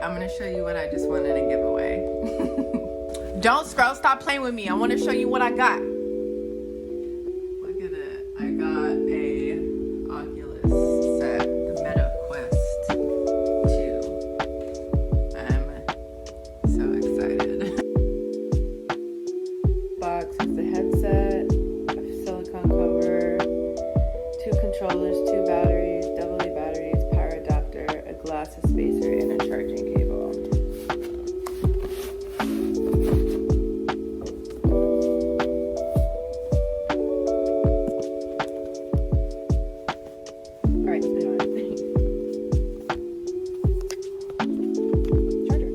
I'm gonna show you what I just wanted to give away. Don't scroll, stop playing with me. I want to show you what I got. Look at it. I got a Oculus set, the Meta Quest 2. I'm so excited. Box is the headset, a silicone cover, 2 controllers, 2 batteries, AA batteries, power adapter, a glasses spacer, and a charging cable. Alright, put it on. Charger.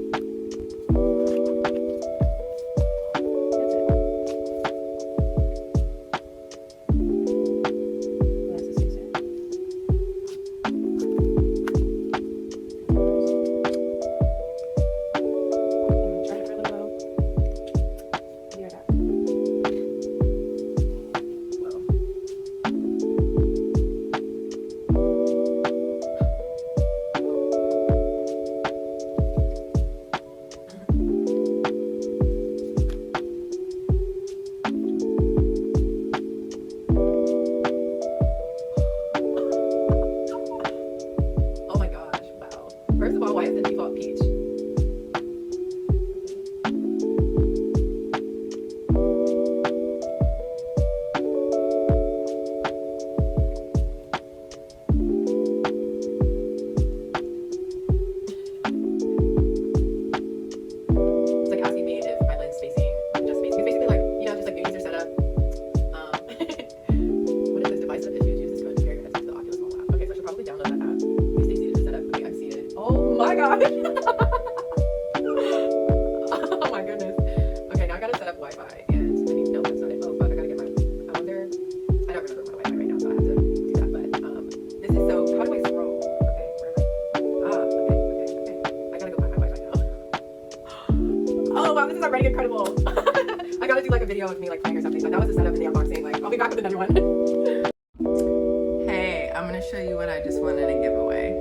That's it. Glasses spacer. Charge it for a little while. Be right back. Whoa. Oh my gosh, wow. First of all, why is the default peach? It's like asking me if my lens spacing and just spacing. It's basically like, just like user setup. What is this device that issues? Use this code to compare your headset to the Oculus mobile app. Okay, so I should probably download that app. Please stay seated to set up. Okay, I'm seated. Oh my gosh. Oh my goodness. Okay, now I gotta set up Wi-Fi and I need no website. Oh fuck, I gotta get my, I wonder, I don't remember my Wi-Fi right now, so I have to do that, but this is so, how do I scroll? Okay, where am I? Okay. I gotta go find my Wi-Fi now. Oh wow, this is already incredible. I gotta do like a video of me like playing or something, but that was the setup and the unboxing. Like, I'll be back with another one. Hey, I'm gonna show you what I just wanted to give away.